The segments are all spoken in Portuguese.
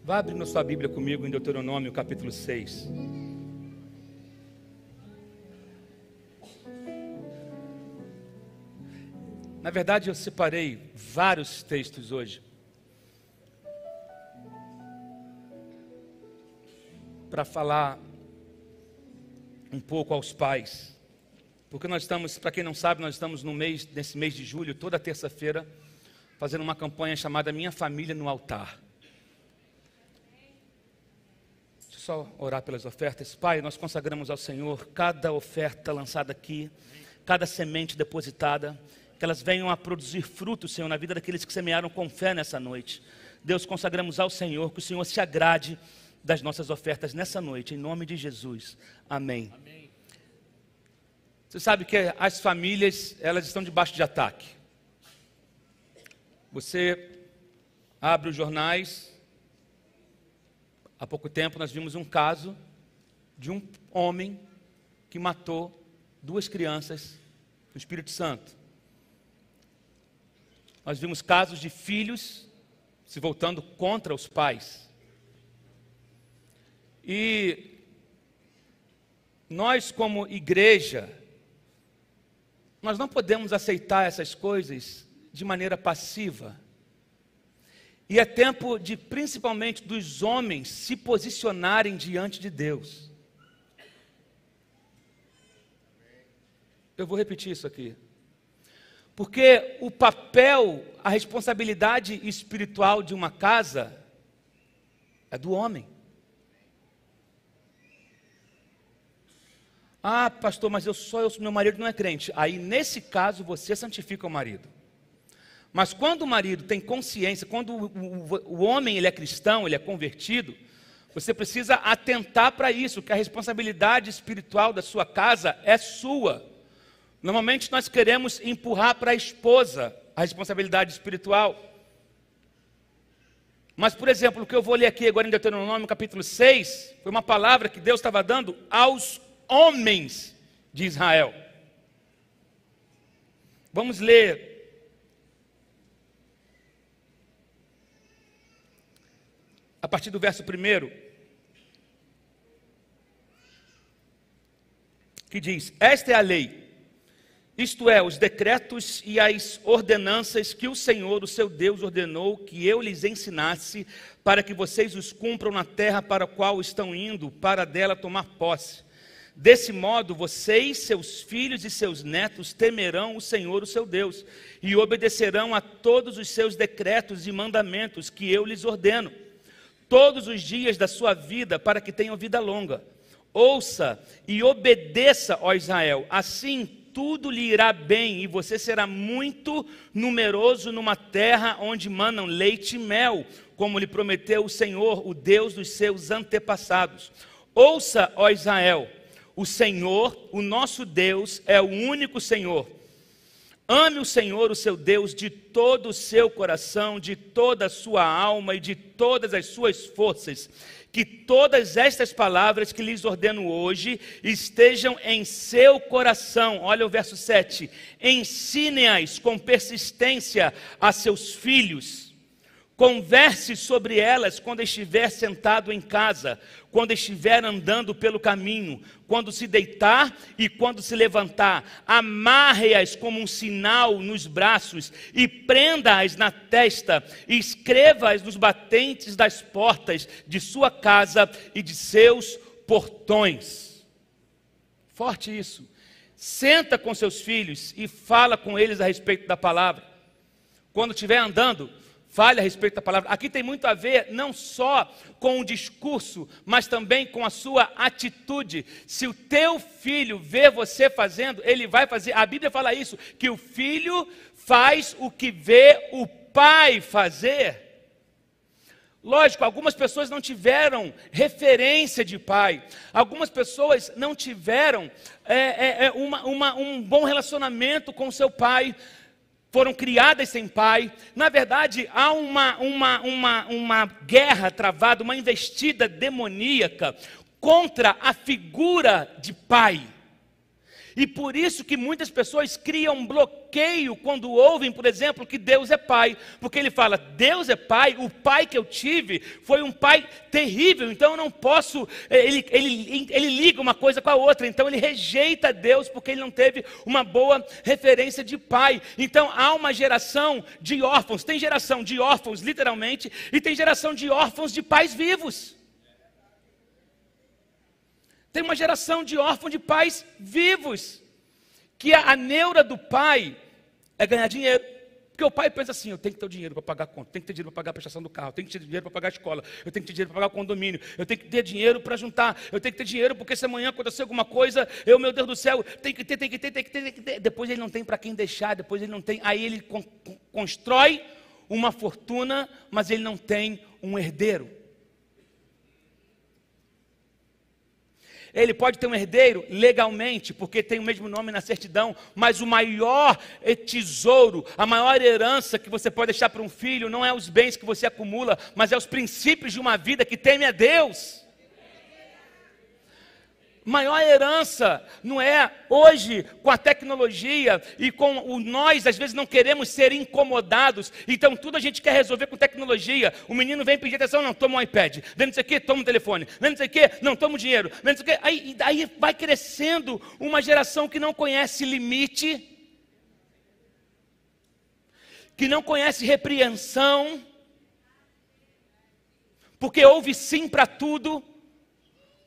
Vá abrindo a sua Bíblia comigo em Deuteronômio capítulo 6. Na verdade, eu separei vários textos hoje para falar um pouco aos pais. Porque nós estamos, para quem não sabe, nós estamos nesse mês de julho, toda terça-feira, fazendo uma campanha chamada Minha Família no Altar. Deixa eu só orar pelas ofertas. Pai, nós consagramos ao Senhor cada oferta lançada aqui, cada semente depositada, que elas venham a produzir frutos, Senhor, na vida daqueles que semearam com fé nessa noite. Deus, consagramos ao Senhor, que o Senhor se agrade das nossas ofertas nessa noite, em nome de Jesus. Amém. Amém. Você sabe que as famílias, elas estão debaixo de ataque. Você abre os jornais, há pouco tempo nós vimos um caso de um homem que matou 2 crianças no Espírito Santo. Nós vimos casos de filhos se voltando contra os pais. E nós, como igreja, nós não podemos aceitar essas coisas de maneira passiva. E é tempo de, principalmente, dos homens se posicionarem diante de Deus. Eu vou repetir isso aqui. Porque o papel, a responsabilidade espiritual de uma casa é do homem. Ah, pastor, mas meu marido não é crente. Aí, nesse caso, você santifica o marido. Mas quando o marido tem consciência, quando o homem ele é cristão, ele é convertido, você precisa atentar para isso, que a responsabilidade espiritual da sua casa é sua. Normalmente nós queremos empurrar para a esposa a responsabilidade espiritual. Mas, por exemplo, o que eu vou ler aqui agora em Deuteronômio capítulo 6, foi uma palavra que Deus estava dando aos homens de Israel. Vamos ler a partir do verso 1, que diz: esta é a lei, isto é, os decretos e as ordenanças que o Senhor, o seu Deus, ordenou que eu lhes ensinasse, para que vocês os cumpram na terra para a qual estão indo, para dela tomar posse. Desse modo, vocês, seus filhos e seus netos temerão o Senhor, o seu Deus, e obedecerão a todos os seus decretos e mandamentos que eu lhes ordeno, todos os dias da sua vida, para que tenham vida longa. Ouça e obedeça, ó Israel, assim tudo lhe irá bem, e você será muito numeroso numa terra onde manam leite e mel, como lhe prometeu o Senhor, o Deus dos seus antepassados. Ouça, ó Israel, o Senhor, o nosso Deus, é o único Senhor. Ame o Senhor, o seu Deus, de todo o seu coração, de toda a sua alma e de todas as suas forças. Que todas estas palavras que lhes ordeno hoje estejam em seu coração. Olha o verso 7. Ensine-as com persistência a seus filhos. Converse sobre elas quando estiver sentado em casa, quando estiver andando pelo caminho, quando se deitar e quando se levantar. Amarre-as como um sinal nos braços e prenda-as na testa. E escreva-as nos batentes das portas de sua casa e de seus portões. Forte isso. Senta com seus filhos e fala com eles a respeito da palavra. Quando estiver andando, fale a respeito da palavra. Aqui tem muito a ver não só com o discurso, mas também com a sua atitude. Se o teu filho vê você fazendo, ele vai fazer. A Bíblia fala isso, que o filho faz o que vê o pai fazer. Lógico, algumas pessoas não tiveram referência de pai. Algumas pessoas não tiveram um bom relacionamento com seu pai. Foram criadas sem pai. Na verdade, há uma guerra travada, uma investida demoníaca contra a figura de pai. E por isso que muitas pessoas criam bloqueio quando ouvem, por exemplo, que Deus é pai. Porque ele fala, Deus é pai, o pai que eu tive foi um pai terrível, então eu não posso... Ele liga uma coisa com a outra, então ele rejeita Deus porque ele não teve uma boa referência de pai. Então há uma geração de órfãos, tem geração de órfãos literalmente, e tem geração de órfãos de pais vivos. Tem uma geração de órfãos de pais vivos, que a neura do pai é ganhar dinheiro. Porque o pai pensa assim, eu tenho que ter o dinheiro para pagar a conta, eu tenho que ter dinheiro para pagar a prestação do carro, eu tenho que ter dinheiro para pagar a escola, eu tenho que ter dinheiro para pagar o condomínio, eu tenho que ter dinheiro para juntar, eu tenho que ter dinheiro porque se amanhã acontecer alguma coisa, meu Deus do céu, tem que ter. Depois ele não tem para quem deixar, depois ele não tem, aí ele constrói uma fortuna, mas ele não tem um herdeiro. Ele pode ter um herdeiro legalmente, porque tem o mesmo nome na certidão, mas o maior tesouro, a maior herança que você pode deixar para um filho, não é os bens que você acumula, mas é os princípios de uma vida que teme a Deus. Maior herança, não é? Hoje, com a tecnologia e com nós, às vezes não queremos ser incomodados, então tudo a gente quer resolver com tecnologia. O menino vem pedir atenção, não, toma um iPad. Vem não sei o que, toma um telefone. Vem não sei o que, não, toma o dinheiro. Vem não sei o que. Aí vai crescendo uma geração que não conhece limite, que não conhece repreensão, porque ouve sim para tudo.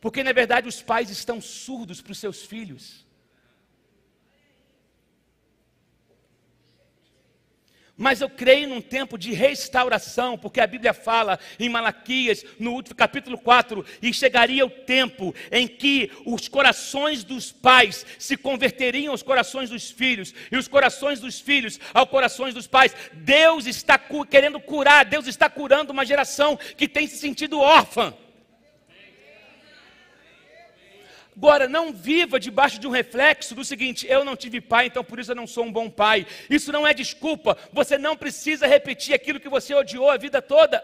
Porque na verdade os pais estão surdos para os seus filhos. Mas eu creio num tempo de restauração, porque a Bíblia fala em Malaquias, no último capítulo 4, e chegaria o tempo em que os corações dos pais se converteriam aos corações dos filhos, e os corações dos filhos aos corações dos pais. Deus está querendo curar, Deus está curando uma geração que tem se sentido órfã. Agora, não viva debaixo de um reflexo do seguinte, eu não tive pai, então por isso eu não sou um bom pai. Isso não é desculpa, você não precisa repetir aquilo que você odiou a vida toda.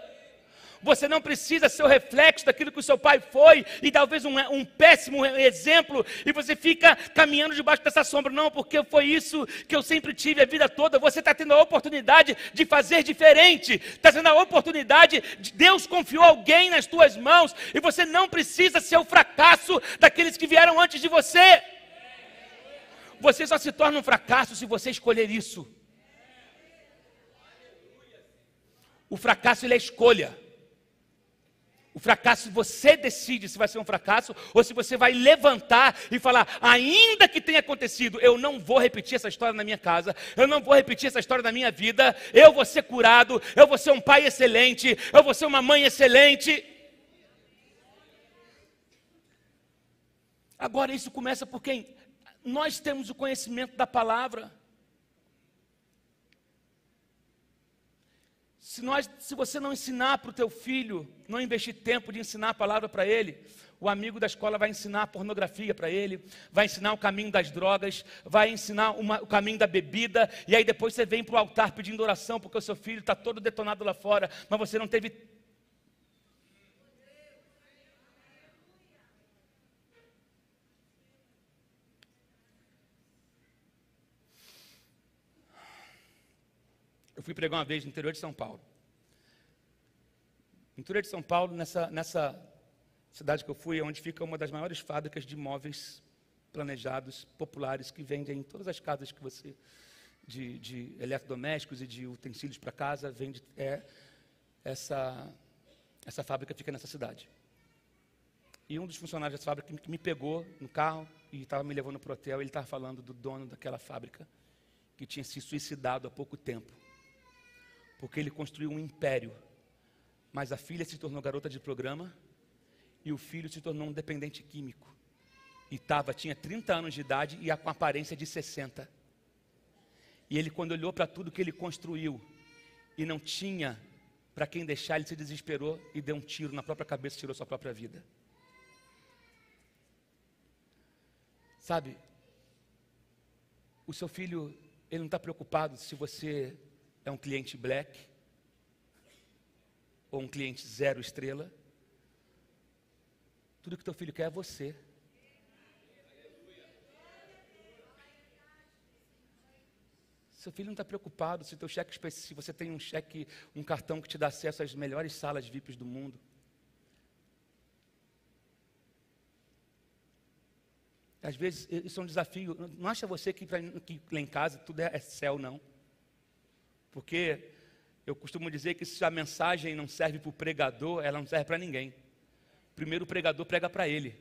Você não precisa ser o reflexo daquilo que o seu pai foi, e talvez um péssimo exemplo, e você fica caminhando debaixo dessa sombra. Não, porque foi isso que eu sempre tive a vida toda. Você está tendo a oportunidade de fazer diferente, está tendo a oportunidade, Deus confiou alguém nas tuas mãos, e você não precisa ser o fracasso daqueles que vieram antes de você. Você só se torna um fracasso se você escolher isso. O fracasso, ele é escolha. O fracasso, você decide se vai ser um fracasso ou se você vai levantar e falar, ainda que tenha acontecido, eu não vou repetir essa história na minha casa, eu não vou repetir essa história na minha vida, eu vou ser curado, eu vou ser um pai excelente, eu vou ser uma mãe excelente. Agora isso começa por quem? Nós temos o conhecimento da palavra. Se você não ensinar para o teu filho, não investir tempo de ensinar a palavra para ele, o amigo da escola vai ensinar a pornografia para ele, vai ensinar o caminho das drogas, vai ensinar o caminho da bebida, e aí depois você vem para o altar pedindo oração, porque o seu filho está todo detonado lá fora, mas você não teve... Eu fui pregar uma vez no interior de São Paulo. No interior de São Paulo, nessa cidade que eu fui, é onde fica uma das maiores fábricas de móveis planejados, populares, que vendem em todas as casas que você... de eletrodomésticos e de utensílios para casa, vende... Essa fábrica fica nessa cidade. E um dos funcionários dessa fábrica que me pegou no carro e estava me levando para o hotel, ele estava falando do dono daquela fábrica, que tinha se suicidado há pouco tempo. Porque ele construiu um império, mas a filha se tornou garota de programa e o filho se tornou um dependente químico. E tinha 30 anos de idade e com aparência de 60. E ele, quando olhou para tudo que ele construiu e não tinha para quem deixar, ele se desesperou e deu um tiro na própria cabeça e tirou sua própria vida. Sabe, o seu filho, ele não está preocupado se você é um cliente black ou um cliente 0 estrela. Tudo que teu filho quer é você. Seu filho não está preocupado se teu cheque, se você tem um cartão que te dá acesso às melhores salas VIPs do mundo. Às vezes, isso é um desafio. Não acha você que lá em casa tudo é céu, não. Porque eu costumo dizer que se a mensagem não serve para o pregador, ela não serve para ninguém. Primeiro o pregador prega para ele.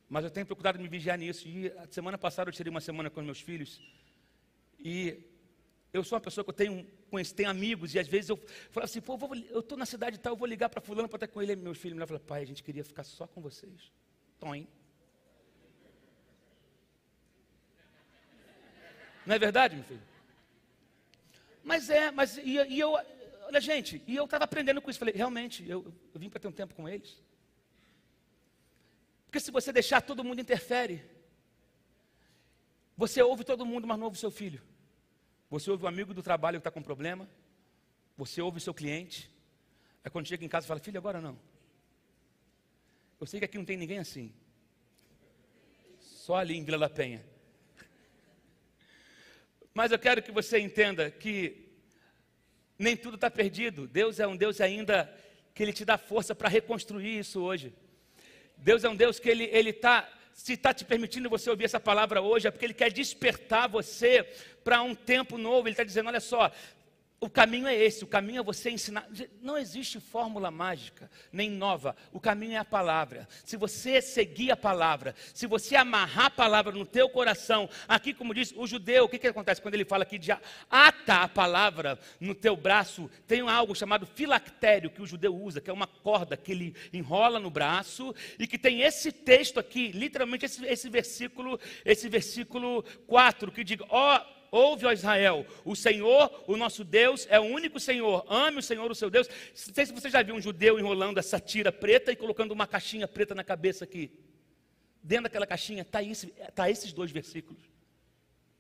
Mas eu tenho procurado me vigiar nisso. E a semana passada eu tirei uma semana com os meus filhos. E eu sou uma pessoa que eu tenho amigos. E às vezes eu falo assim, pô, eu estou na cidade e tal, eu vou ligar para fulano para estar com ele. E meus filhos me falam, pai, a gente queria ficar só com vocês. Tom. Não é verdade, meu filho? Olha gente, e eu estava aprendendo com isso, falei, realmente, eu vim para ter um tempo com eles. Porque se você deixar, todo mundo interfere. Você ouve todo mundo, mas não ouve o seu filho. Você ouve o amigo do trabalho que está com problema, você ouve o seu cliente, aí quando chega em casa, fala, filho, agora não. Eu sei que aqui não tem ninguém assim. Só ali em Vila da Penha. Mas eu quero que você entenda que nem tudo está perdido. Deus é um Deus ainda que Ele te dá força para reconstruir isso hoje. Deus é um Deus que se está te permitindo você ouvir essa palavra hoje, é porque Ele quer despertar você para um tempo novo. Ele está dizendo, olha só, o caminho é esse, o caminho é você ensinar. Não existe fórmula mágica, nem nova. O caminho é a palavra. Se você seguir a palavra, se você amarrar a palavra no teu coração, aqui como diz o judeu, o que acontece quando ele fala aqui de ata a palavra no teu braço? Tem algo chamado filactério que o judeu usa, que é uma corda que ele enrola no braço e que tem esse texto aqui, literalmente esse versículo 4, que diz, ouve, ó Israel, o Senhor, o nosso Deus, é o único Senhor. Ame o Senhor, o seu Deus. Não sei se você já viu um judeu enrolando essa tira preta e colocando uma caixinha preta na cabeça aqui. Dentro daquela caixinha está esses dois versículos.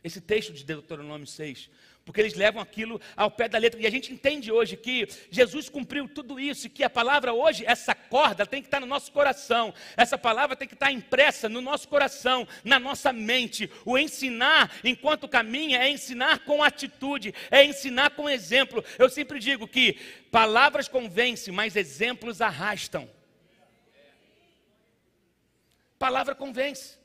Esse texto de Deuteronômio 6. Porque eles levam aquilo ao pé da letra. E a gente entende hoje que Jesus cumpriu tudo isso. E que a palavra hoje, essa corda, tem que estar no nosso coração. Essa palavra tem que estar impressa no nosso coração, na nossa mente. O ensinar enquanto caminha é ensinar com atitude, é ensinar com exemplo. Eu sempre digo que palavras convencem, mas exemplos arrastam. Palavra convence.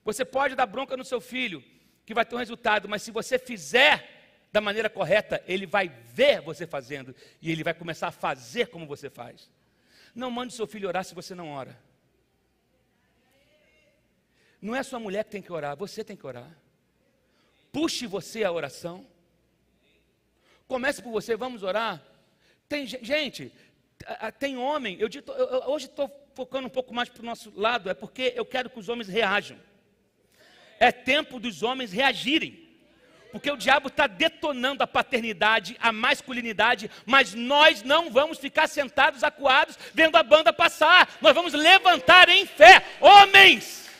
Você pode dar bronca no seu filho, que vai ter um resultado, mas se você fizer da maneira correta, ele vai ver você fazendo e ele vai começar a fazer como você faz. Não mande seu filho orar se você não ora. Não é sua mulher que tem que orar, você tem que orar. Puxe você a oração. Comece por você, vamos orar. Tem homem, hoje estou focando um pouco mais para o nosso lado, é porque eu quero que os homens reajam. É tempo dos homens reagirem. Porque o diabo está detonando a paternidade, a masculinidade, mas nós não vamos ficar sentados acuados vendo a banda passar. Nós vamos levantar em fé, homens.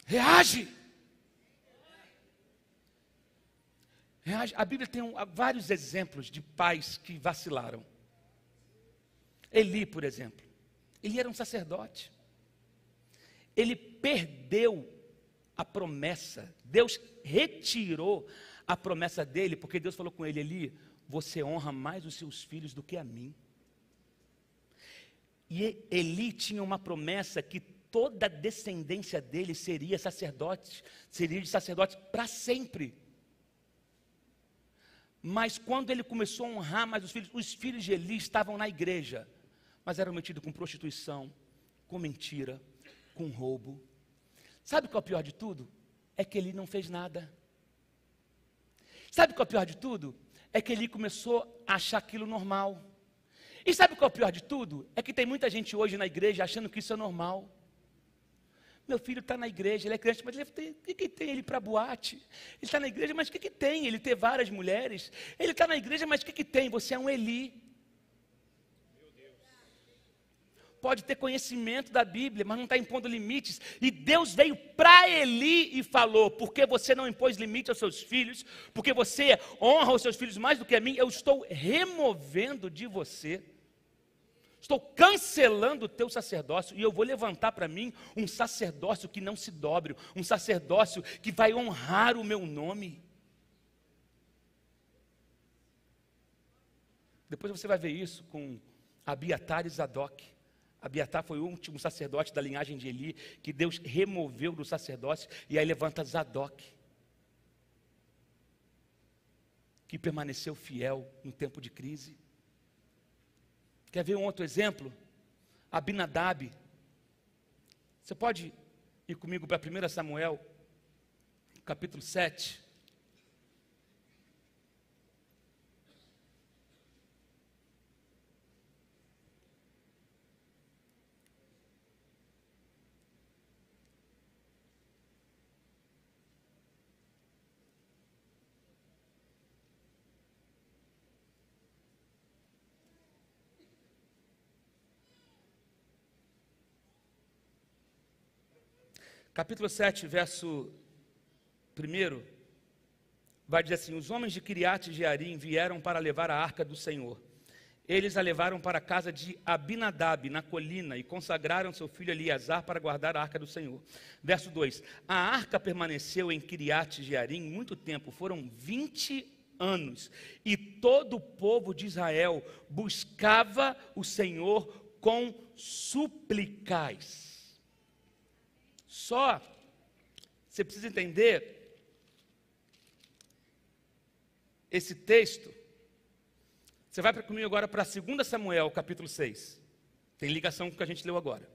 Reage. A Bíblia tem vários exemplos de pais que vacilaram. Eli, por exemplo, ele era um sacerdote. Ele perdeu a promessa. Deus retirou a promessa dele, porque Deus falou com ele, Eli, você honra mais os seus filhos do que a mim. E Eli tinha uma promessa que toda a descendência dele seria de sacerdote para sempre. Mas quando ele começou a honrar mais os filhos de Eli estavam na igreja, mas eram metidos com prostituição, com mentira, com roubo. Sabe qual é o pior de tudo? É que Eli não fez nada. Sabe qual é o pior de tudo? É que Eli começou a achar aquilo normal. E sabe qual é o pior de tudo? É que tem muita gente hoje na igreja achando que isso é normal. Meu filho está na igreja, ele é crente, mas o que tem ele para boate? Ele está na igreja, mas o que tem ele ter várias mulheres? Ele está na igreja, mas o que tem? Você é um Eli. Pode ter conhecimento da Bíblia, mas não está impondo limites. E Deus veio para Eli e falou, porque você não impôs limite aos seus filhos, porque você honra os seus filhos mais do que a mim, eu estou removendo de você. Estou cancelando o teu sacerdócio e eu vou levantar para mim um sacerdócio que não se dobre, um sacerdócio que vai honrar o meu nome. Depois você vai ver isso com Abiatar e Zadok. Abiatar foi o último sacerdote da linhagem de Eli, que Deus removeu do sacerdócio, e aí levanta Zadok, que permaneceu fiel no tempo de crise. Quer ver um outro exemplo? Abinadab. Você pode ir comigo para 1 Samuel, capítulo 7. Capítulo 7, verso 1, vai dizer assim: os homens de Quiriate Jearim vieram para levar a arca do Senhor. Eles a levaram para a casa de Abinadab, na colina, e consagraram seu filho Eleazar para guardar a arca do Senhor. Verso 2, a arca permaneceu em Quiriate Jearim muito tempo, foram 20 anos, e todo o povo de Israel buscava o Senhor com suplicais. Só, você precisa entender esse texto. Você vai comigo agora para 2 Samuel, capítulo 6. Tem ligação com o que a gente leu agora.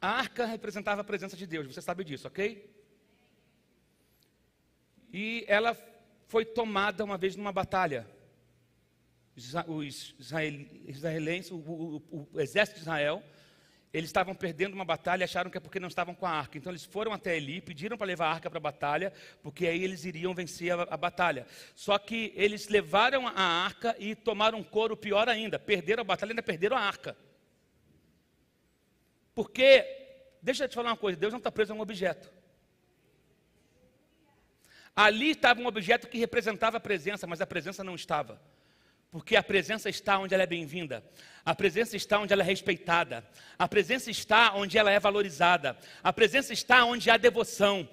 A arca representava a presença de Deus, você sabe disso, ok? E ela foi tomada uma vez numa batalha. Os israelenses, o exército de Israel, eles estavam perdendo uma batalha e acharam que é porque não estavam com a arca. Então eles foram até Eli, pediram para levar a arca para a batalha, porque aí eles iriam vencer a batalha. Só que eles levaram a arca e tomaram um couro pior ainda. Perderam a batalha e ainda perderam a arca. Porque, deixa eu te falar uma coisa, Deus não está preso a um objeto. Ali estava um objeto que representava a presença, mas a presença não estava. Porque a presença está onde ela é bem-vinda. A presença está onde ela é respeitada. A presença está onde ela é valorizada. A presença está onde há devoção.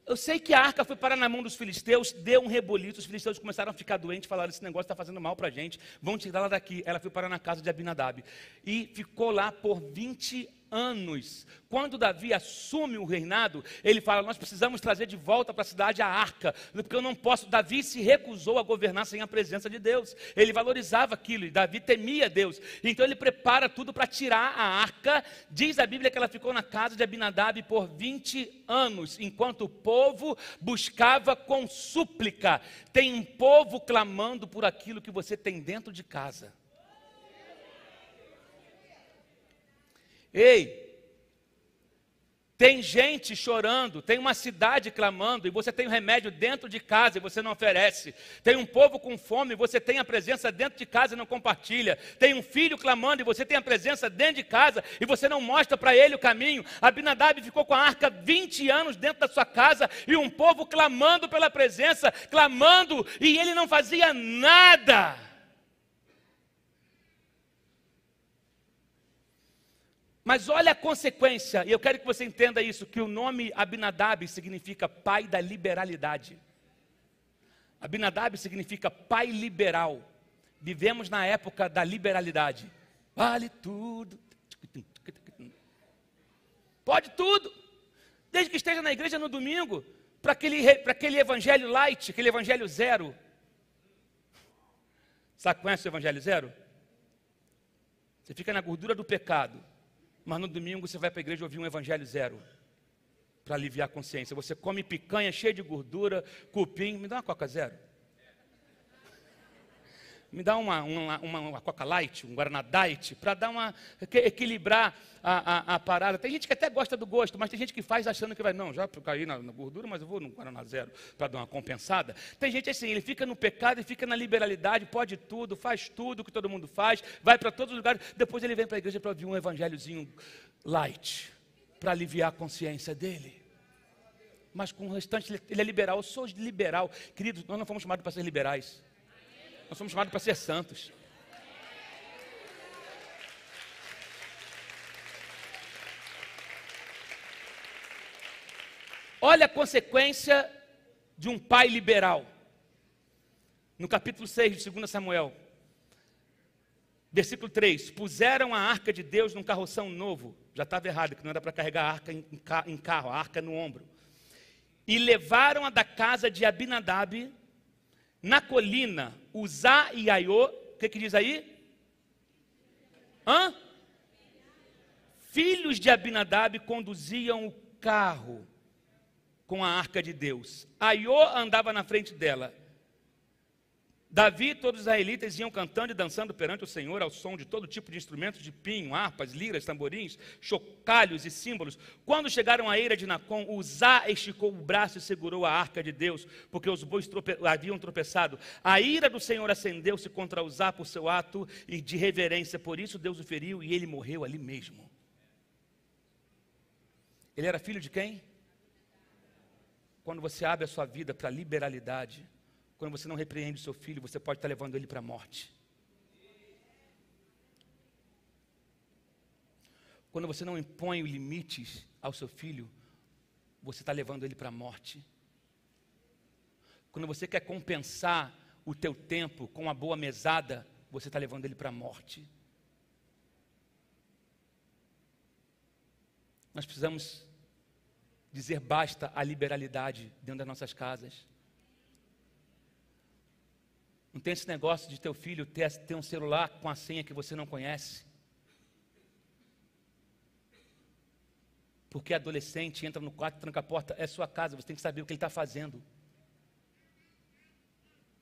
Eu sei que a arca foi parar na mão dos filisteus, deu um reboliço, os filisteus começaram a ficar doentes, falaram, esse negócio está fazendo mal para a gente, vão tirá-la daqui. Ela foi parar na casa de Abinadab. E ficou lá por 20 anos. Quando Davi assume o reinado, ele fala, nós precisamos trazer de volta para a cidade a arca, porque eu não posso. Davi se recusou a governar sem a presença de Deus. Ele valorizava aquilo, e Davi temia Deus. Então ele prepara tudo para tirar a arca. Diz a Bíblia que ela ficou na casa de Abinadab por 20 anos, enquanto o povo buscava com súplica. Tem um povo clamando por aquilo que você tem dentro de casa. Ei, tem gente chorando, tem uma cidade clamando, e você tem um remédio dentro de casa e você não oferece. Tem um povo com fome e você tem a presença dentro de casa e não compartilha. Tem um filho clamando e você tem a presença dentro de casa e você não mostra para ele o caminho. Abinadab ficou com a arca 20 anos dentro da sua casa e um povo clamando pela presença, clamando, e ele não fazia nada. Mas olha a consequência, e eu quero que você entenda isso, que o nome Abinadab significa pai da liberalidade. Abinadab significa pai liberal. Vivemos na época da liberalidade. Vale tudo. Pode tudo. Desde que esteja na igreja no domingo, para aquele evangelho light, aquele evangelho zero. Sabe, conhece o evangelho zero? Você fica na gordura do pecado. Mas no domingo você vai para a igreja ouvir um evangelho zero, para aliviar a consciência. Você come picanha cheia de gordura, cupim, me dá uma coca zero. me dá uma Coca Light, um Guaraná Diet, para equilibrar a parada. Tem gente que até gosta do gosto, mas tem gente que faz achando que vai, não, já caí na gordura, mas eu vou no Guaraná Zero para dar uma compensada. Tem gente assim, ele fica no pecado e fica na liberalidade, pode tudo, faz tudo que todo mundo faz, vai para todos os lugares, depois ele vem para a igreja para ouvir um evangelhozinho light, para aliviar a consciência dele. Mas com o restante ele é liberal. Eu sou liberal. Queridos, nós não fomos chamados para ser liberais. Nós somos chamados para ser santos. Olha a consequência de um pai liberal. No capítulo 6 de 2 Samuel, versículo 3. Puseram a arca de Deus num carroção novo. Já estava errado, que não era para carregar a arca em carro, a arca no ombro. E levaram-a da casa de Abinadab, na colina, Uzá e Aiô. O que diz aí? Filhos de Abinadab conduziam o carro com a arca de Deus. Aiô andava na frente dela. Davi e todos os israelitas iam cantando e dançando perante o Senhor ao som de todo tipo de instrumentos de pinho, harpas, liras, tamborins, chocalhos e símbolos. Quando chegaram à eira de Nacon, Uzá esticou o braço e segurou a arca de Deus, porque os bois haviam tropeçado. A ira do Senhor acendeu-se contra Uzá por seu ato e de reverência, por isso Deus o feriu e ele morreu ali mesmo. Ele era filho de quem? Quando você abre a sua vida para a liberalidade, quando você não repreende o seu filho, você pode estar levando ele para a morte. Quando você não impõe limites ao seu filho, você está levando ele para a morte. Quando você quer compensar o teu tempo com uma boa mesada, você está levando ele para a morte. Nós precisamos dizer basta à liberalidade dentro das nossas casas. Não tem esse negócio de teu filho ter um celular com a senha que você não conhece. Porque adolescente entra no quarto, tranca a porta, é sua casa, você tem que saber o que ele está fazendo.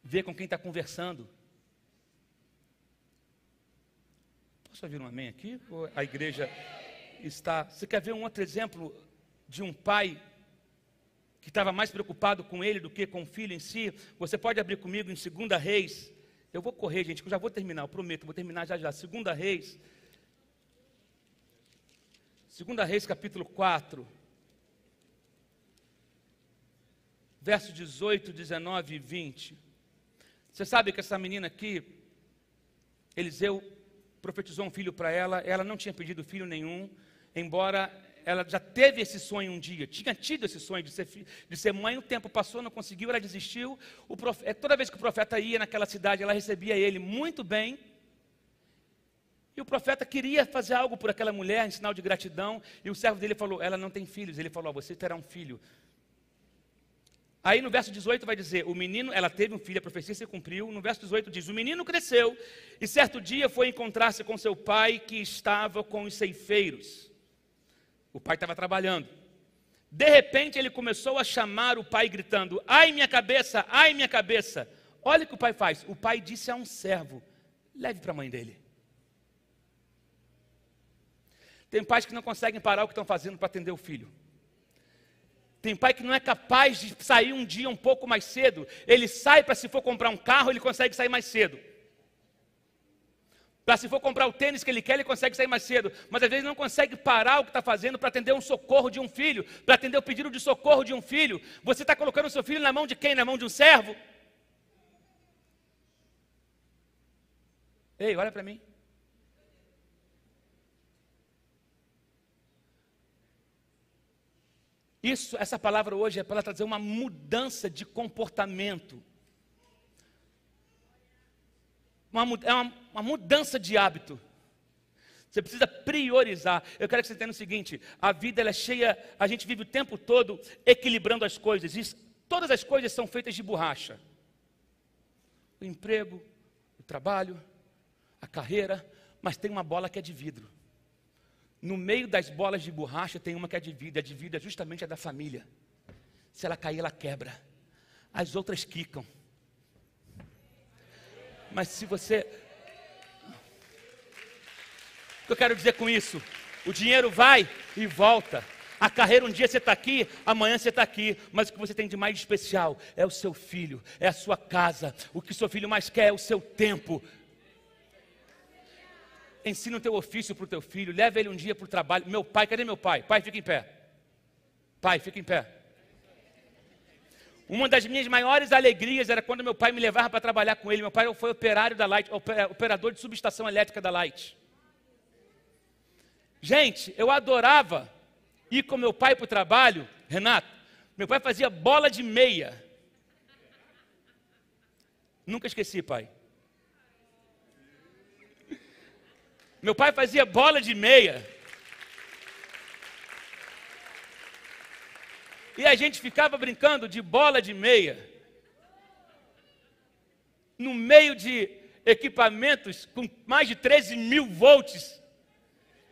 Ver com quem está conversando. Posso ouvir um amém aqui? Ou a igreja está... Você quer ver um outro exemplo de um pai que estava mais preocupado com ele do que com o filho em si? Você pode abrir comigo em 2 Reis. Eu vou correr, gente, que eu já vou terminar, eu prometo, vou terminar já. 2 Reis. 2 Reis, capítulo 4. Versos 18, 19 e 20. Você sabe que essa menina aqui, Eliseu profetizou um filho para ela. Ela não tinha pedido filho nenhum, embora... ela já teve esse sonho um dia, tinha tido esse sonho de ser mãe, o tempo passou, não conseguiu, ela desistiu. Toda vez que o profeta ia naquela cidade, ela recebia ele muito bem. E o profeta queria fazer algo por aquela mulher, em sinal de gratidão, e o servo dele falou, ela não tem filhos. Ele falou, você terá um filho. Aí no verso 18 vai dizer, o menino, ela teve um filho, a profecia se cumpriu. No verso 18 diz, o menino cresceu, e certo dia foi encontrar-se com seu pai, que estava com os ceifeiros. O pai estava trabalhando. De repente ele começou a chamar o pai gritando, ai minha cabeça, ai minha cabeça. Olha o que o pai faz. O pai disse a um servo, leve para a mãe dele. Tem pais que não conseguem parar o que estão fazendo para atender o filho. Tem pai que não é capaz de sair um dia um pouco mais cedo. Ele sai para, se for comprar um carro, ele consegue sair mais cedo. Para, se for comprar o tênis que ele quer, ele consegue sair mais cedo. Mas às vezes não consegue parar o que está fazendo para atender um socorro de um filho, para atender o pedido de socorro de um filho. Você está colocando o seu filho na mão de quem? Na mão de um servo? Ei, olha para mim. Essa palavra hoje é para trazer uma mudança de comportamento. Uma mudança de hábito. Você precisa priorizar. Eu quero que você entenda o seguinte, a vida ela é cheia, a gente vive o tempo todo equilibrando as coisas. Todas as coisas são feitas de borracha. O emprego, o trabalho, a carreira, mas tem uma bola que é de vidro. No meio das bolas de borracha tem uma que é de vidro. A de vidro é justamente a da família. Se ela cair, ela quebra. As outras quicam. Mas se você... O que eu quero dizer com isso? O dinheiro vai e volta. A carreira, um dia você está aqui, amanhã você está aqui. Mas o que você tem de mais especial é o seu filho, é a sua casa. O que o seu filho mais quer é o seu tempo. Ensina o teu ofício para o teu filho, leva ele um dia para o trabalho. Meu pai, cadê meu pai? Pai, fica em pé. Pai, fica em pé. Uma das minhas maiores alegrias era quando meu pai me levava para trabalhar com ele. Meu pai foi operário da Light, operador de subestação elétrica da Light. Gente, eu adorava ir com meu pai para o trabalho. Renato, meu pai fazia bola de meia. Nunca esqueci, pai. Meu pai fazia bola de meia. E a gente ficava brincando de bola de meia. No meio de equipamentos com mais de 13 mil volts.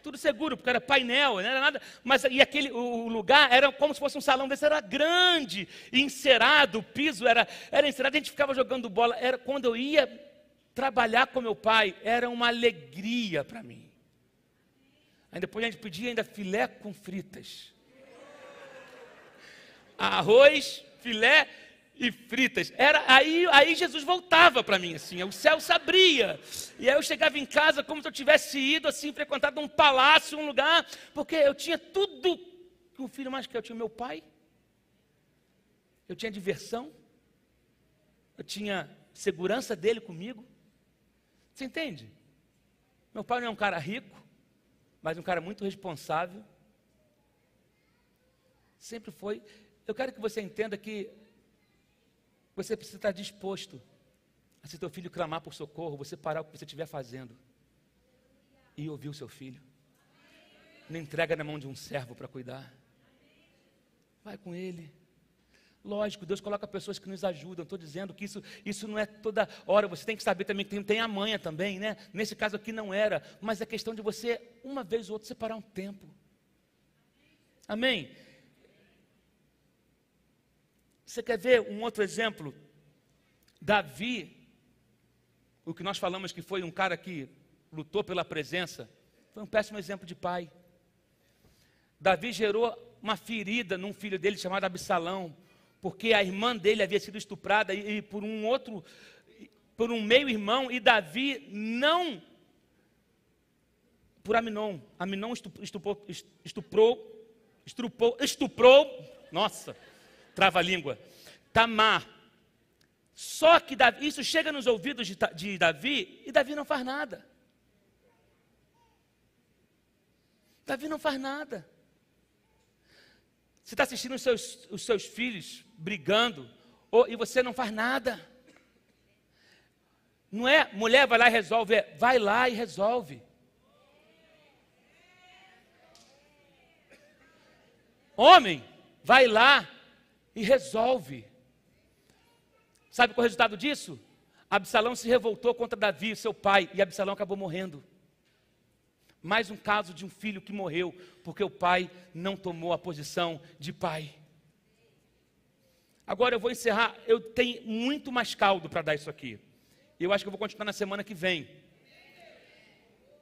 Tudo seguro, porque era painel, não era nada. Mas e o lugar era como se fosse um salão desse, era grande, encerado, o piso era encerado, a gente ficava jogando bola. Era quando eu ia trabalhar com meu pai, era uma alegria para mim. Aí depois a gente pedia ainda filé com fritas. Arroz, filé e fritas. Aí Jesus voltava para mim assim, o céu se abria. E aí eu chegava em casa como se eu tivesse ido assim, frequentado um palácio, um lugar, porque eu tinha tudo que o filho mais quer. Eu tinha meu pai, eu tinha diversão, eu tinha segurança dele comigo. Você entende? Meu pai não é um cara rico, mas um cara muito responsável. Sempre foi. Eu quero que você entenda que você precisa estar disposto a, se teu filho clamar por socorro, você parar o que você estiver fazendo e ouvir o seu filho. Não entrega na mão de um servo para cuidar. Vai com ele. Lógico, Deus coloca pessoas que nos ajudam. Estou dizendo que isso não é toda hora. Você tem que saber também que tem a manha também, né? Nesse caso aqui não era. Mas é questão de você, uma vez ou outra, separar um tempo. Amém? Você quer ver um outro exemplo? Davi, o que nós falamos que foi um cara que lutou pela presença, foi um péssimo exemplo de pai. Davi gerou uma ferida num filho dele chamado Absalão, porque a irmã dele havia sido estuprada e por um meio-irmão, e Davi não, por Aminon. Aminon estuprou, nossa, trava-língua, Tamar. Só que isso chega nos ouvidos de Davi, e Davi não faz nada. Davi não faz nada. Você está assistindo os seus filhos brigando, e você não faz nada. Não é mulher vai lá e resolve, é vai lá e resolve. Homem, vai lá e resolve. Sabe qual é o resultado disso? Absalão se revoltou contra Davi, seu pai, e Absalão acabou morrendo. Mais um caso de um filho que morreu, porque o pai não tomou a posição de pai. Agora eu vou encerrar, eu tenho muito mais caldo para dar isso aqui. Eu acho que eu vou continuar na semana que vem.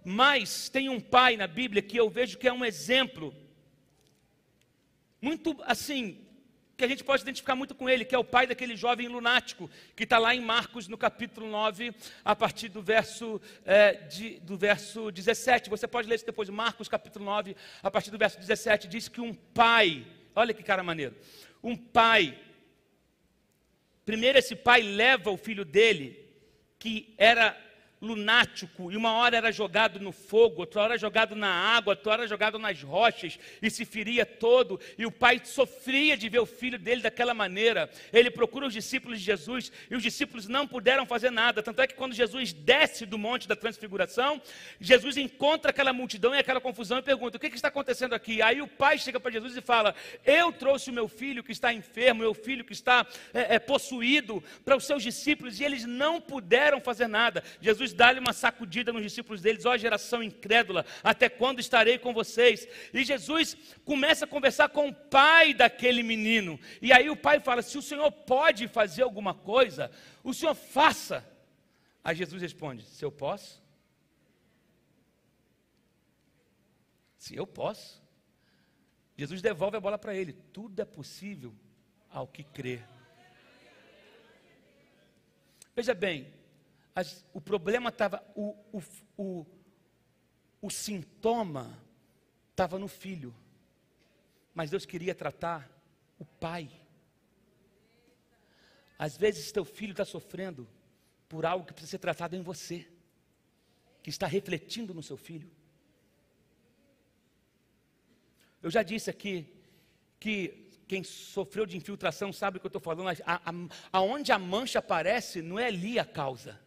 Mas tem um pai na Bíblia que eu vejo que é um exemplo, muito assim, que a gente pode identificar muito com ele, que é o pai daquele jovem lunático, que está lá em Marcos, no capítulo 9, a partir do verso 17. Você pode ler isso depois, Marcos, capítulo 9, a partir do verso 17, diz que um pai, olha que cara maneiro, um pai, primeiro esse pai leva o filho dele, que era lunático, e uma hora era jogado no fogo, outra hora jogado na água, outra hora jogado nas rochas, e se feria todo, e o pai sofria de ver o filho dele daquela maneira. Ele procura os discípulos de Jesus, e os discípulos não puderam fazer nada, tanto é que quando Jesus desce do monte da transfiguração, Jesus encontra aquela multidão e aquela confusão, e pergunta, o que está acontecendo aqui? Aí o pai chega para Jesus e fala, eu trouxe o meu filho que está enfermo, meu filho que está possuído, para os seus discípulos, e eles não puderam fazer nada. Jesus dá-lhe uma sacudida nos discípulos deles, ó geração incrédula, até quando estarei com vocês? E Jesus começa a conversar com o pai daquele menino, e aí o pai fala, se o Senhor pode fazer alguma coisa, o Senhor faça. Aí Jesus responde: se eu posso? Se eu posso. Jesus devolve a bola para ele: tudo é possível ao que crê. Veja bem, o problema estava, o sintoma estava no filho, mas Deus queria tratar o pai. Às vezes teu filho está sofrendo por algo que precisa ser tratado em você, que está refletindo no seu filho. Eu já disse aqui que quem sofreu de infiltração sabe o que eu estou falando. Aonde a mancha aparece, não é ali a causa.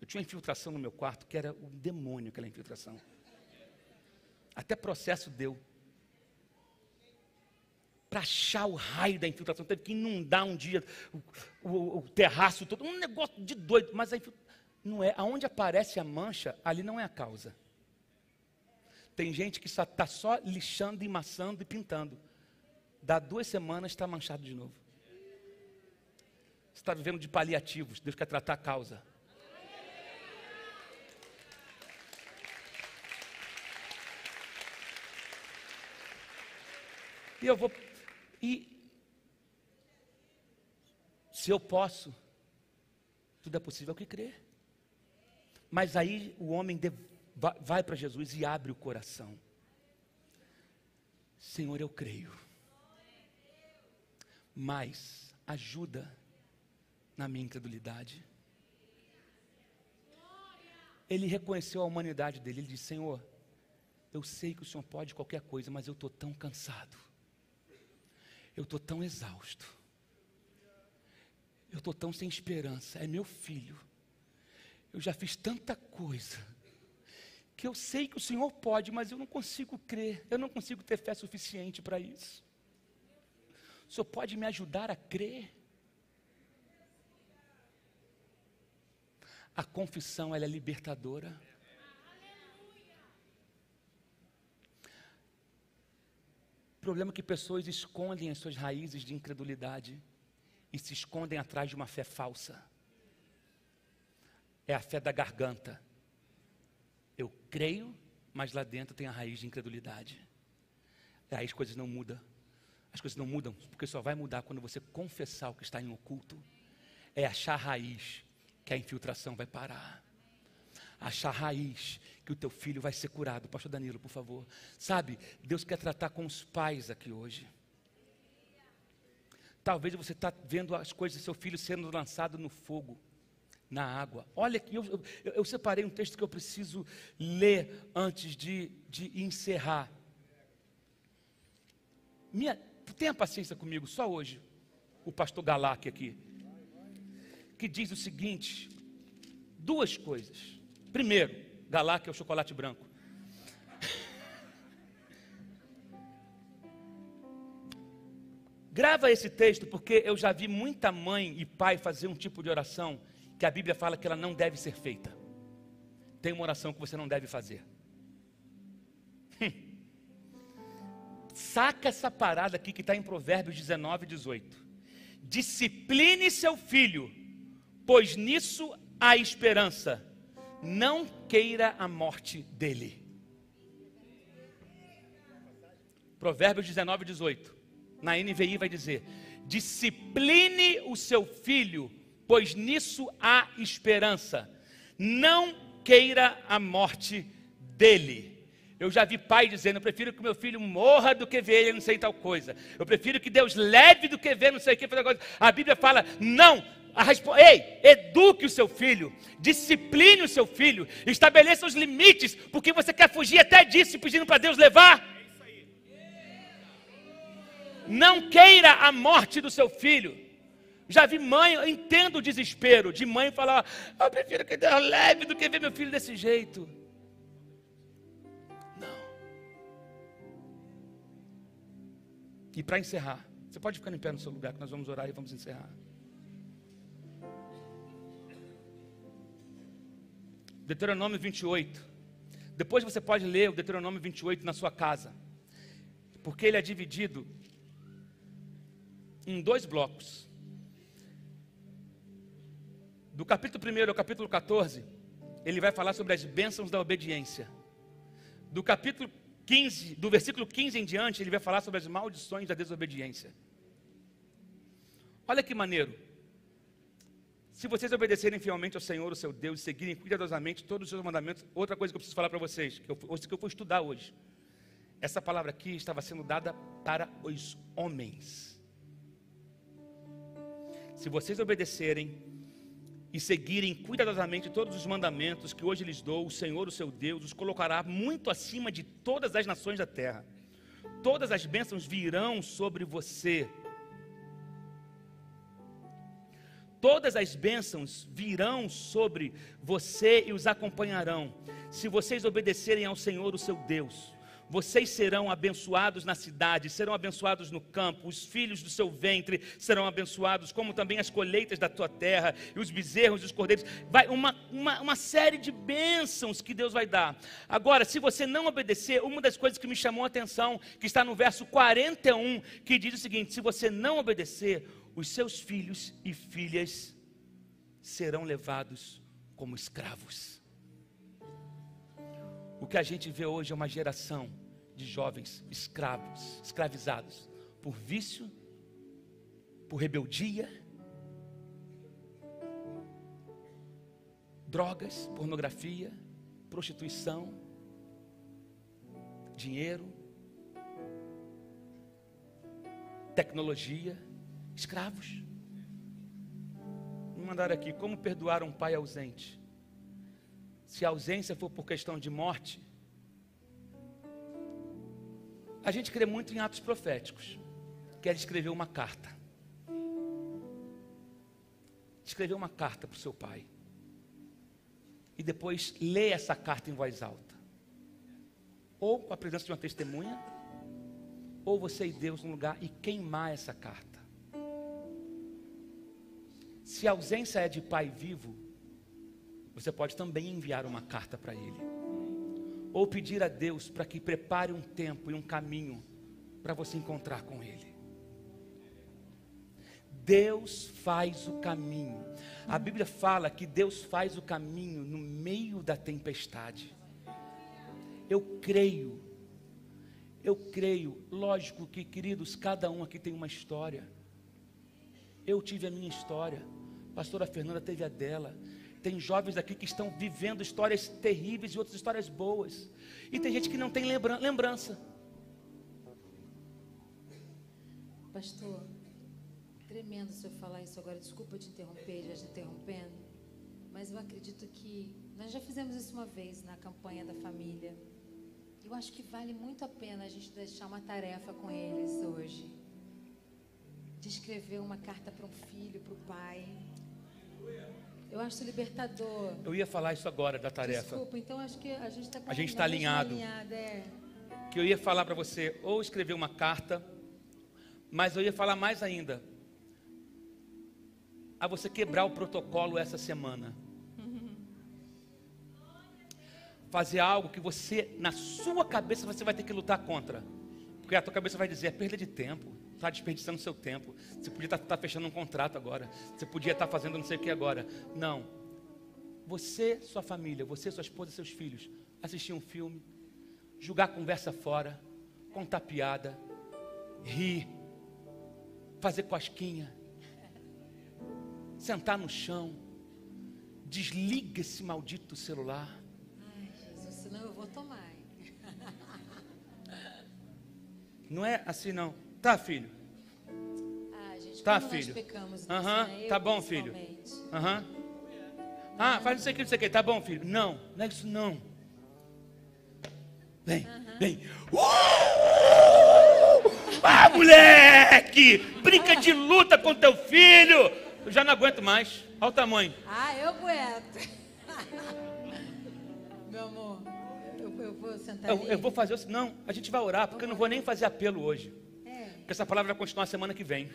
Eu tinha uma infiltração no meu quarto, que era o demônio, aquela infiltração. Até processo deu. Para achar o raio da infiltração, teve que inundar um dia o terraço todo, um negócio de doido. Mas não é, aonde aparece a mancha, ali não é a causa. Tem gente que está só lixando, emassando e pintando. Dá 2 semanas está manchado de novo. Você está vivendo de paliativos. Deus quer tratar a causa. Se eu posso, tudo é possível ao que crer. Mas aí o homem vai para Jesus e abre o coração. Senhor, eu creio, mas ajuda na minha incredulidade. Ele reconheceu a humanidade dele. Ele disse: Senhor, eu sei que o Senhor pode qualquer coisa, mas eu estou tão cansado, eu estou tão exausto, eu estou tão sem esperança. É meu filho, eu já fiz tanta coisa, que eu sei que o Senhor pode, mas eu não consigo crer, eu não consigo ter fé suficiente para isso. O Senhor pode me ajudar a crer? A confissão, ela é libertadora. O problema é que pessoas escondem as suas raízes de incredulidade e se escondem atrás de uma fé falsa. É a fé da garganta. Eu creio, mas lá dentro tem a raiz de incredulidade. Aí as coisas não mudam. As coisas não mudam, porque só vai mudar quando você confessar o que está em oculto. É achar a raiz que a infiltração vai parar. Achar a raiz que o teu filho vai ser curado. Pastor Danilo, por favor. Sabe, Deus quer tratar com os pais aqui hoje. Talvez você está vendo as coisas do seu filho sendo lançado no fogo, na água. Olha aqui, eu separei um texto que eu preciso ler antes de encerrar. Tenha paciência comigo, só hoje. O pastor Galac aqui, que diz o seguinte: 2 coisas. Primeiro, Galac é o chocolate branco. Grava esse texto, porque eu já vi muita mãe e pai fazer um tipo de oração que a Bíblia fala que ela não deve ser feita. Tem uma oração que você não deve fazer. Saca essa parada aqui que está em Provérbios 19, 18. Discipline seu filho, pois nisso há esperança. Não queira a morte dele. Provérbios 19, 18. Na NVI vai dizer: discipline o seu filho, pois nisso há esperança. Não queira a morte dele. Eu já vi pai dizendo: eu prefiro que meu filho morra do que ver ele não sei tal coisa. Eu prefiro que Deus leve do que ver não sei o que fazer coisa. A Bíblia fala: não. Ei, eduque o seu filho, discipline o seu filho, estabeleça os limites, porque você quer fugir até disso, pedindo para Deus levar. Não queira a morte do seu filho. Já vi mãe, eu entendo o desespero de mãe falar: eu prefiro que Deus leve do que ver meu filho desse jeito. Não. E para encerrar, você pode ficar em pé no seu lugar, que nós vamos orar e vamos encerrar. Deuteronômio 28. Depois você pode ler o Deuteronômio 28 na sua casa, porque ele é dividido em 2 blocos. Do capítulo 1 ao capítulo 14, ele vai falar sobre as bênçãos da obediência. Do capítulo 15, do versículo 15 em diante, ele vai falar sobre as maldições da desobediência. Olha que maneiro. Se vocês obedecerem fielmente ao Senhor, o seu Deus, e seguirem cuidadosamente todos os seus mandamentos, outra coisa que eu preciso falar para vocês, que eu vou estudar hoje. Essa palavra aqui estava sendo dada para os homens. Se vocês obedecerem e seguirem cuidadosamente todos os mandamentos que hoje lhes dou, o Senhor, o seu Deus, os colocará muito acima de todas as nações da terra. Todas as bênçãos virão sobre você. Todas as bênçãos virão sobre você e os acompanharão. Se vocês obedecerem ao Senhor, o seu Deus, vocês serão abençoados na cidade, serão abençoados no campo, os filhos do seu ventre serão abençoados, como também as colheitas da tua terra, e os bezerros e os cordeiros. Vai uma série de bênçãos que Deus vai dar. Agora, se você não obedecer, uma das coisas que me chamou a atenção, que está no verso 41, que diz o seguinte: se você não obedecer, os seus filhos e filhas serão levados como escravos. O que a gente vê hoje é uma geração de jovens escravos, escravizados por vício, por rebeldia, drogas, pornografia, prostituição, dinheiro, tecnologia, escravos. Me mandaram aqui: como perdoar um pai ausente? Se a ausência for por questão de morte, a gente crê muito em atos proféticos. Quer escrever uma carta. Escrever uma carta para o seu pai. E depois ler essa carta em voz alta. Ou com a presença de uma testemunha, ou você e Deus num lugar e queimar essa carta. Se a ausência é de pai vivo, você pode também enviar uma carta para ele. Ou pedir a Deus para que prepare um tempo e um caminho para você encontrar com ele. Deus faz o caminho. A Bíblia fala que Deus faz o caminho no meio da tempestade. Eu creio. Lógico que, queridos, cada um aqui tem uma história. Eu tive a minha história. A pastora Fernanda teve a dela. Tem jovens aqui que estão vivendo histórias terríveis e outras histórias boas. E tem gente que não tem lembrança. Pastor, tremendo o senhor falar isso agora. Desculpa te interromper, já te interrompendo. Mas eu acredito que nós já fizemos isso uma vez na campanha da família. Eu acho que vale muito a pena a gente deixar uma tarefa com eles hoje. De escrever uma carta para um filho, para o pai. Eu acho libertador. Eu ia falar isso agora da tarefa. Desculpa, então acho que a gente está alinhado. Que eu ia falar para você ou escrever uma carta, mas eu ia falar mais ainda, a você quebrar o protocolo essa semana. Fazer algo que você, na sua cabeça, você vai ter que lutar contra. Porque a tua cabeça vai dizer: é perda de tempo. Está desperdiçando seu tempo. Você podia estar fechando um contrato agora. Você podia estar fazendo não sei o que agora. Não. Você, sua família, você, sua esposa, seus filhos, assistir um filme, jogar conversa fora, contar piada, rir, fazer cosquinha, sentar no chão, desliga esse maldito celular. Ai, Jesus, senão eu vou tomar. Não é assim não. Tá, filho? Ah, gente, tá, como filho? Nós pecamos nisso, né? Tá bom, filho? Faz não sei o que, tá bom, filho? Não é isso não. Vem. Ah, moleque! Brinca de luta com teu filho! Eu já não aguento mais. Olha o tamanho. Ah, eu aguento. Meu amor, eu vou sentar ali. Eu vou fazer... Não, a gente vai orar, porque eu não vou nem fazer apelo hoje. Porque essa palavra vai continuar semana que vem.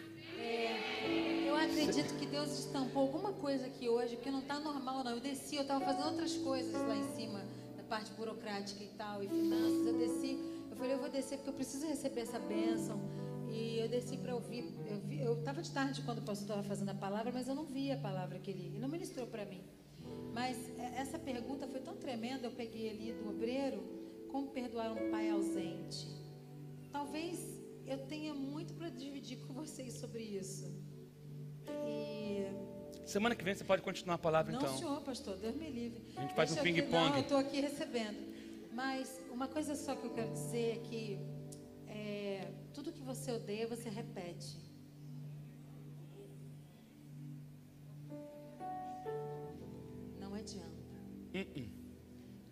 Eu acredito que Deus estampou alguma coisa aqui hoje que não está normal, não. Eu desci, eu estava fazendo outras coisas lá em cima, da parte burocrática e tal, e finanças. Eu desci, eu falei: eu vou descer porque eu preciso receber essa bênção. E eu desci para ouvir. Eu estava de tarde quando o pastor estava fazendo a palavra, mas eu não vi a palavra que ele não ministrou para mim. Mas essa pergunta foi tão tremenda, eu peguei ali do obreiro, como perdoar um pai ausente? Talvez eu tenha muito para dividir com vocês sobre isso. E semana que vem você pode continuar a palavra, não, então. senhor, pastor, Deus me livre. A gente faz um Deixa ping-pong. Não, eu estou aqui recebendo. Mas uma coisa só que eu quero dizer é que tudo que você odeia, você repete. Não adianta.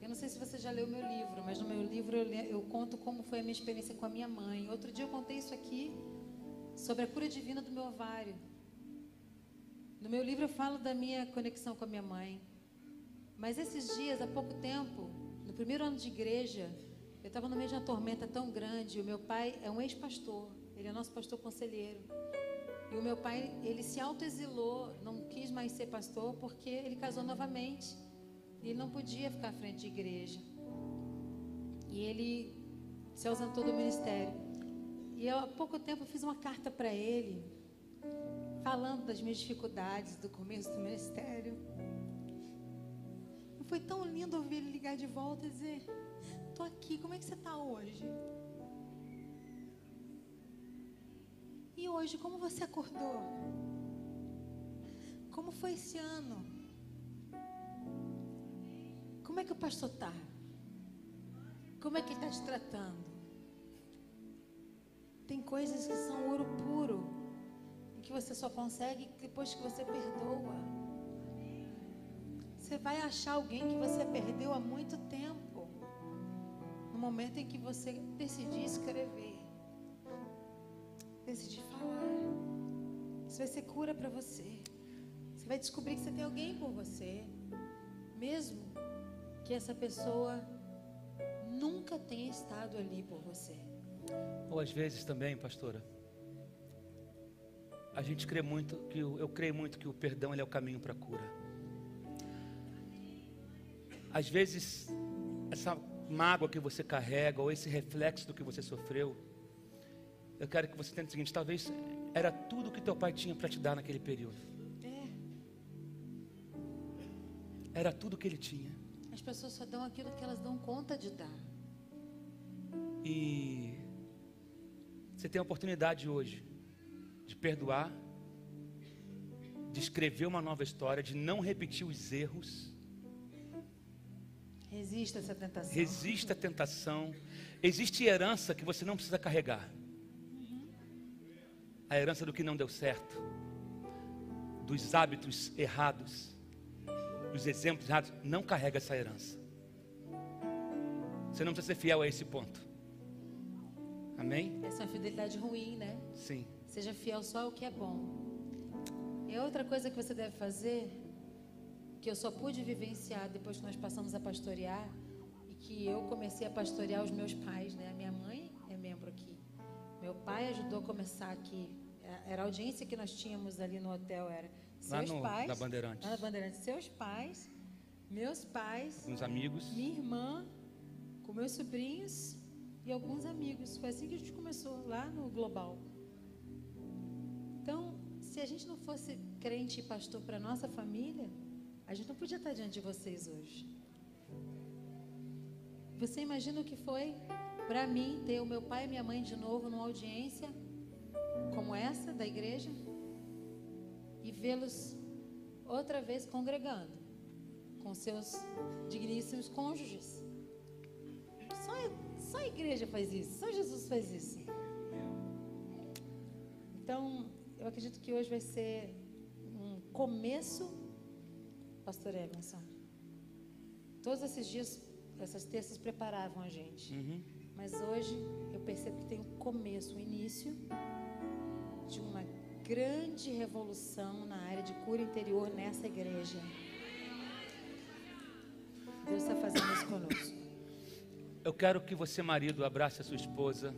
Eu não sei se você já leu meu livro, mas no meu livro eu conto como foi a minha experiência com a minha mãe. Outro dia eu contei isso aqui, sobre a cura divina do meu ovário. No meu livro eu falo da minha conexão com a minha mãe. Mas esses dias, há pouco tempo, no primeiro ano de igreja, eu estava no meio de uma tormenta tão grande. O meu pai é um ex-pastor, ele é nosso pastor conselheiro. E o meu pai, ele se autoexilou, não quis mais ser pastor porque ele casou novamente. E ele não podia ficar à frente de igreja. E ele se ausentou do ministério. E eu, há pouco tempo, fiz uma carta para ele, falando das minhas dificuldades do começo do ministério. E foi tão lindo ouvir ele ligar de volta e dizer: estou aqui, como é que você está hoje? E hoje, como você acordou? Como foi esse ano? Como é que o pastor está? Como é que ele está te tratando? Tem coisas que são ouro puro e que você só consegue depois que você perdoa. Você vai achar alguém que você perdeu há muito tempo, no momento em que você decidir escrever, decidir falar. Isso vai ser cura para você. Você vai descobrir que você tem alguém por você, mesmo que essa pessoa nunca tenha estado ali por você. Ou às vezes também, pastora, a gente crê muito que eu creio muito que o perdão ele é o caminho para a cura. Às vezes essa mágoa que você carrega ou esse reflexo do que você sofreu, eu quero que você entenda o seguinte: talvez era tudo que teu pai tinha para te dar naquele período. Era tudo que ele tinha. As pessoas só dão aquilo que elas dão conta de dar. E você tem a oportunidade hoje de perdoar, de escrever uma nova história, de não repetir os erros. Resista a essa tentação. Resista à tentação. Existe herança que você não precisa carregar. A herança do que não deu certo, dos hábitos errados, dos exemplos errados. Não carrega essa herança. Você não precisa ser fiel a esse ponto. Amém? Essa é uma fidelidade ruim, né? Sim. Seja fiel só ao que é bom. E outra coisa que você deve fazer, que eu só pude vivenciar depois que nós passamos a pastorear, e que eu comecei a pastorear os meus pais, né? A minha mãe é membro aqui. Meu pai ajudou a começar aqui. Era a audiência que nós tínhamos ali no hotel, era seus pais, da Bandeirantes. lá na Bandeirantes, seus pais, meus pais, Com os amigos. minha irmã, com meus sobrinhos e alguns amigos. Foi assim que a gente começou, lá no Global. Então, se a gente não fosse crente e pastor para nossa família, a gente não podia estar diante de vocês hoje. Você imagina o que foi para mim ter o meu pai e minha mãe de novo numa audiência como essa da igreja e vê-los outra vez congregando com seus digníssimos cônjuges. Só a igreja faz isso, só Jesus faz isso. Então, eu acredito que hoje vai ser um começo, pastor Emerson. Todos esses dias, essas terças preparavam a gente. Mas hoje eu percebo que tem um começo, um início de uma grande revolução na área de cura interior nessa igreja. Deus está fazendo isso conosco. Eu quero que você, marido, abrace a sua esposa.